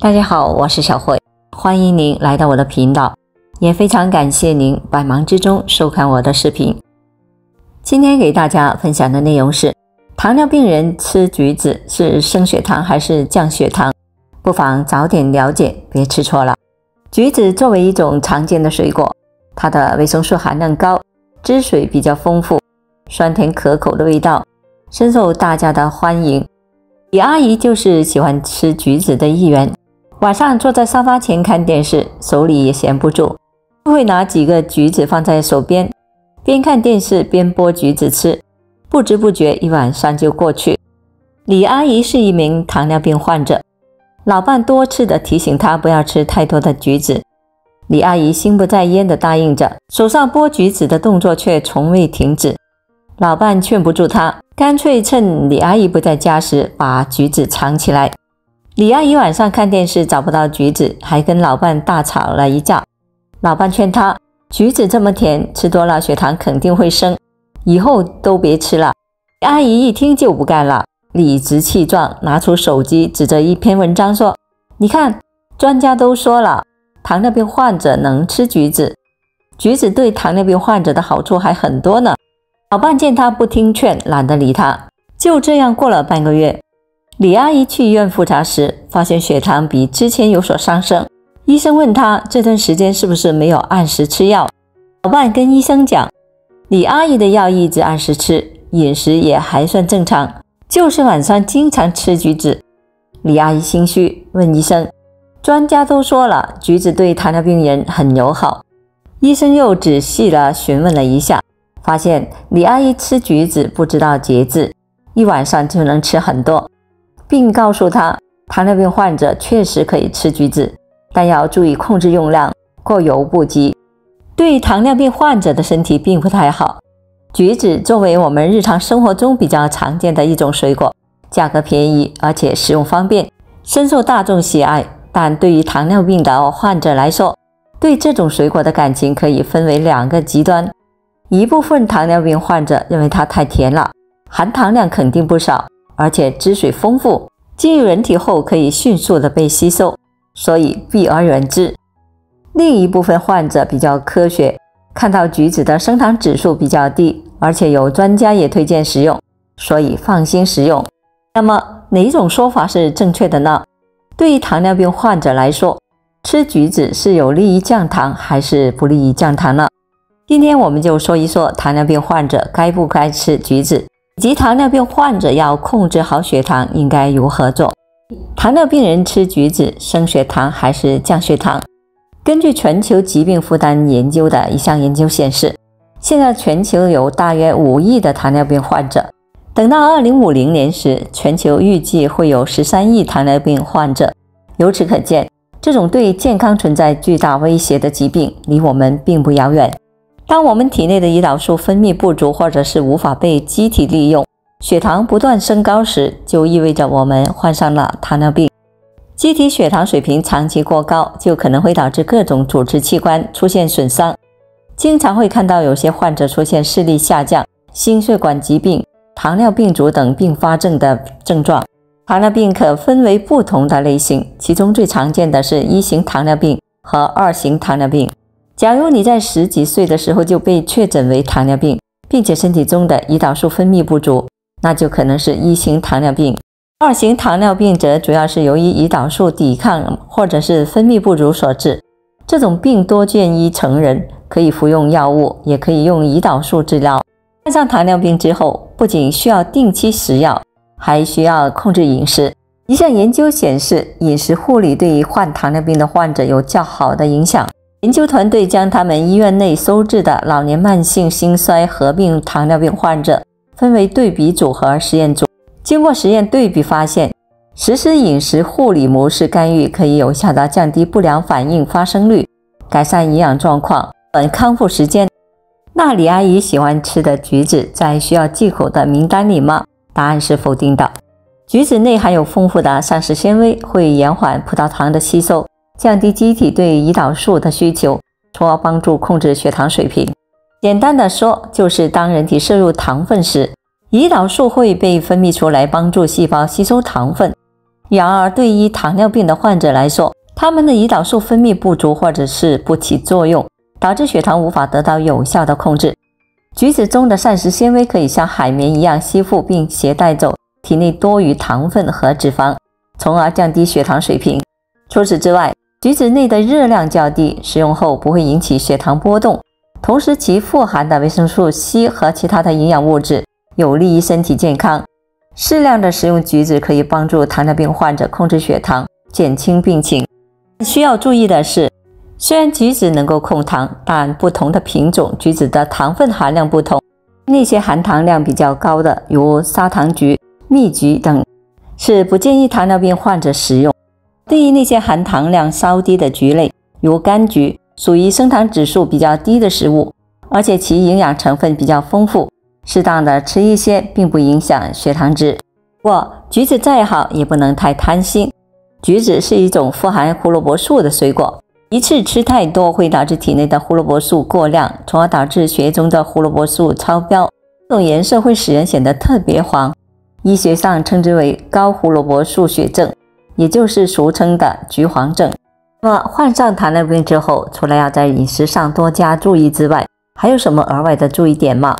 大家好，我是小慧，欢迎您来到我的频道，也非常感谢您百忙之中收看我的视频。今天给大家分享的内容是，糖尿病人吃橘子是升血糖还是降血糖？不妨早点了解，别吃错了。橘子作为一种常见的水果，它的维生素含量高，汁水比较丰富，酸甜可口的味道深受大家的欢迎。李阿姨就是喜欢吃橘子的一员，晚上坐在沙发前看电视，手里也闲不住，就会拿几个橘子放在手边，边看电视边剥橘子吃，不知不觉一晚上就过去。李阿姨是一名糖尿病患者，老伴多次的提醒她不要吃太多的橘子，李阿姨心不在焉的答应着，手上剥橘子的动作却从未停止。老伴劝不住她，干脆趁李阿姨不在家时把橘子藏起来。李阿姨晚上看电视找不到橘子，还跟老伴大吵了一架。老伴劝她，橘子这么甜，吃多了血糖肯定会升，以后都别吃了。李阿姨一听就不干了，理直气壮拿出手机指着一篇文章说，你看，专家都说了，糖尿病患者能吃橘子，橘子对糖尿病患者的好处还很多呢。老伴见她不听劝，懒得理她。就这样过了半个月，李阿姨去医院复查时，发现血糖比之前有所上升。医生问她这段时间是不是没有按时吃药。老伴跟医生讲，李阿姨的药一直按时吃，饮食也还算正常，就是晚上经常吃橘子。李阿姨心虚，问医生，专家都说了，橘子对糖尿病人很友好。医生又仔细地询问了一下，发现李阿姨吃橘子不知道节制，一晚上就能吃很多，并告诉她，糖尿病患者确实可以吃橘子，但要注意控制用量，过犹不及，对糖尿病患者的身体并不太好。橘子作为我们日常生活中比较常见的一种水果，价格便宜，而且食用方便，深受大众喜爱。但对于糖尿病的患者来说，对这种水果的感情可以分为两个极端。一部分糖尿病患者认为它太甜了，含糖量肯定不少，而且汁水丰富，进入人体后可以迅速的被吸收，所以避而远之。另一部分患者比较科学，看到橘子的升糖指数比较低，而且有专家也推荐食用，所以放心食用。那么哪种说法是正确的呢？对于糖尿病患者来说，吃橘子是有利于降糖还是不利于降糖呢？今天我们就说一说糖尿病患者该不该吃橘子，以及糖尿病患者要控制好血糖应该如何做。糖尿病人吃橘子升血糖还是降血糖？根据全球疾病负担研究的一项研究显示，现在全球有大约5亿的糖尿病患者，等到2050年时，全球预计会有13亿糖尿病患者。由此可见，这种对健康存在巨大威胁的疾病离我们并不遥远。当我们体内的胰岛素分泌不足，或者是无法被机体利用，血糖不断升高时，就意味着我们患上了糖尿病。机体血糖水平长期过高，就可能会导致各种组织器官出现损伤。经常会看到有些患者出现视力下降、心血管疾病、糖尿病足等并发症的症状。糖尿病可分为不同的类型，其中最常见的是1型糖尿病和2型糖尿病。假如你在10几岁的时候就被确诊为糖尿病，并且身体中的胰岛素分泌不足，那就可能是1型糖尿病。2型糖尿病则主要是由于胰岛素抵抗或者是分泌不足所致。这种病多见于成人，可以服用药物，也可以用胰岛素治疗。患上糖尿病之后，不仅需要定期食药，还需要控制饮食。一项研究显示，饮食护理对于患糖尿病的患者有较好的影响。研究团队将他们医院内收治的老年慢性心衰合并糖尿病患者分为对比组和实验组。经过实验对比发现，实施饮食护理模式干预可以有效地降低不良反应发生率，改善营养状况，短康复时间。那李阿姨喜欢吃的橘子在需要忌口的名单里吗？答案是否定的。橘子内含有丰富的膳食纤维，会延缓葡萄糖的吸收，降低机体对胰岛素的需求，从而帮助控制血糖水平。简单的说，就是当人体摄入糖分时，胰岛素会被分泌出来帮助细胞吸收糖分。然而，对于糖尿病的患者来说，他们的胰岛素分泌不足或者是不起作用，导致血糖无法得到有效的控制。橘子中的膳食纤维可以像海绵一样吸附并携带走体内多余糖分和脂肪，从而降低血糖水平。除此之外，橘子内的热量较低，食用后不会引起血糖波动，同时其富含的维生素 C 和其他的营养物质有利于身体健康。适量的食用橘子可以帮助糖尿病患者控制血糖，减轻病情。需要注意的是，虽然橘子能够控糖，但不同的品种橘子的糖分含量不同，那些含糖量比较高的，如砂糖橘、蜜橘等，是不建议糖尿病患者食用。对于那些含糖量稍低的橘类，如柑橘，属于升糖指数比较低的食物，而且其营养成分比较丰富，适当的吃一些并不影响血糖值。不过，橘子再好也不能太贪心。橘子是一种富含胡萝卜素的水果，一次吃太多会导致体内的胡萝卜素过量，从而导致血液中的胡萝卜素超标。这种颜色会使人显得特别黄，医学上称之为高胡萝卜素血症，也就是俗称的橘黄症。那么患上糖尿病之后，除了要在饮食上多加注意之外，还有什么额外的注意点吗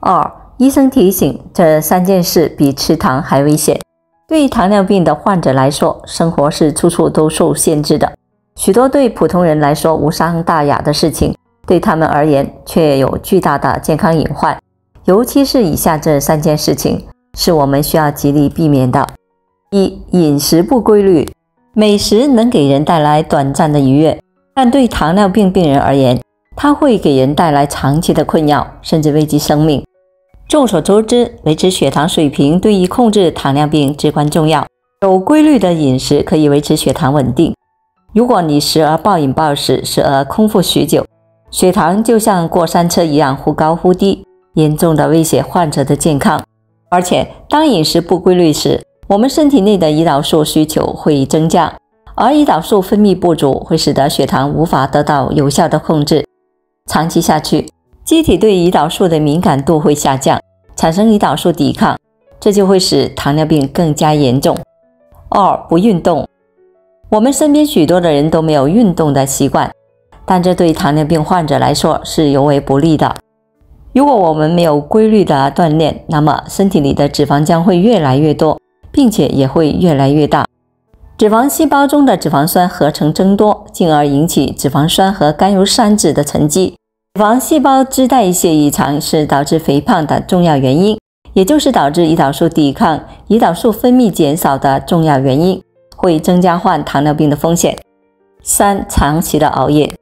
？2. 医生提醒，这3件事比吃糖还危险。对于糖尿病的患者来说，生活是处处都受限制的，许多对普通人来说无伤大雅的事情，对他们而言却有巨大的健康隐患。尤其是以下这3件事情，是我们需要极力避免的。1. 饮食不规律。美食能给人带来短暂的愉悦，但对糖尿病病人而言，它会给人带来长期的困扰，甚至危及生命。众所周知，维持血糖水平对于控制糖尿病至关重要。有规律的饮食可以维持血糖稳定。如果你时而暴饮暴食，时而空腹许久，血糖就像过山车一样忽高忽低，严重的威胁患者的健康。而且，当饮食不规律时，我们身体内的胰岛素需求会增加，而胰岛素分泌不足会使得血糖无法得到有效的控制。长期下去，机体对胰岛素的敏感度会下降，产生胰岛素抵抗，这就会使糖尿病更加严重。2. 不运动。我们身边许多的人都没有运动的习惯，但这对糖尿病患者来说是尤为不利的。如果我们没有规律的锻炼，那么身体里的脂肪将会越来越多，并且也会越来越大。脂肪细胞中的脂肪酸合成增多，进而引起脂肪酸和甘油三酯的沉积。脂肪细胞脂代谢异常是导致肥胖的重要原因，也就是导致胰岛素抵抗、胰岛素分泌减少的重要原因，会增加患糖尿病的风险。3. 长期的熬夜。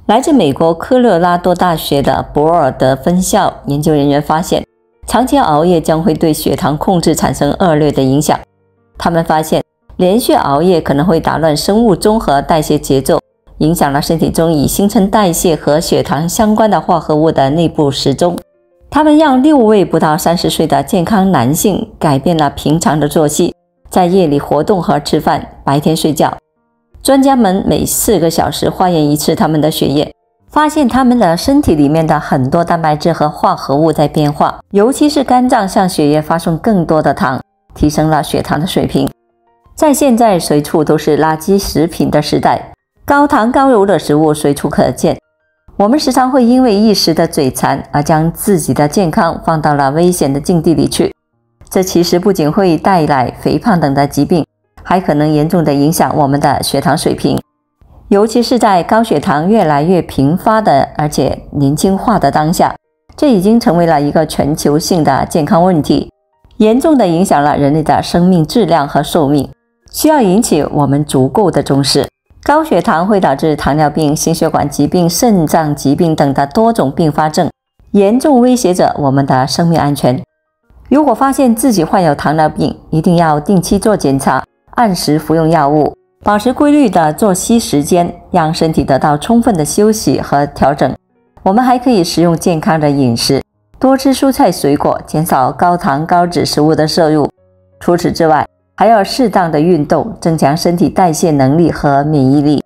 来自美国科罗拉多大学的博尔德分校研究人员发现，长期熬夜将会对血糖控制产生恶劣的影响。他们发现，连续熬夜可能会打乱生物钟和代谢节奏，影响了身体中以新陈代谢和血糖相关的化合物的内部时钟。他们让6位不到30岁的健康男性改变了平常的作息，在夜里活动和吃饭，白天睡觉。专家们每4个小时化验一次他们的血液，发现他们的身体里面的很多蛋白质和化合物在变化，尤其是肝脏向血液发送更多的糖，提升了血糖的水平。在现在随处都是垃圾食品的时代，高糖高油的食物随处可见，我们时常会因为一时的嘴馋而将自己的健康放到了危险的境地里去。这其实不仅会带来肥胖等的疾病，还可能严重地影响我们的血糖水平。尤其是在高血糖越来越频发的而且年轻化的当下，这已经成为了一个全球性的健康问题，严重地影响了人类的生命质量和寿命，需要引起我们足够的重视。高血糖会导致糖尿病、心血管疾病、肾脏疾病等的多种并发症，严重威胁着我们的生命安全。如果发现自己患有糖尿病，一定要定期做检查，按时服用药物，保持规律的作息时间，让身体得到充分的休息和调整。我们还可以食用健康的饮食，多吃蔬菜水果，减少高糖高脂食物的摄入。除此之外，还要适当的运动，增强身体代谢能力和免疫力。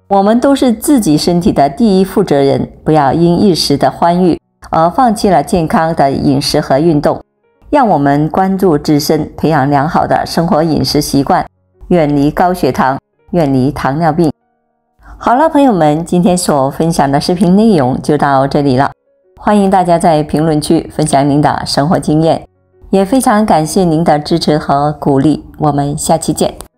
我们都是自己身体的第一负责人，不要因一时的欢愉而放弃了健康的饮食和运动。让我们关注自身，培养良好的生活饮食习惯，远离高血糖，远离糖尿病。好了，朋友们，今天所分享的视频内容就到这里了。欢迎大家在评论区分享您的生活经验，也非常感谢您的支持和鼓励。我们下期见。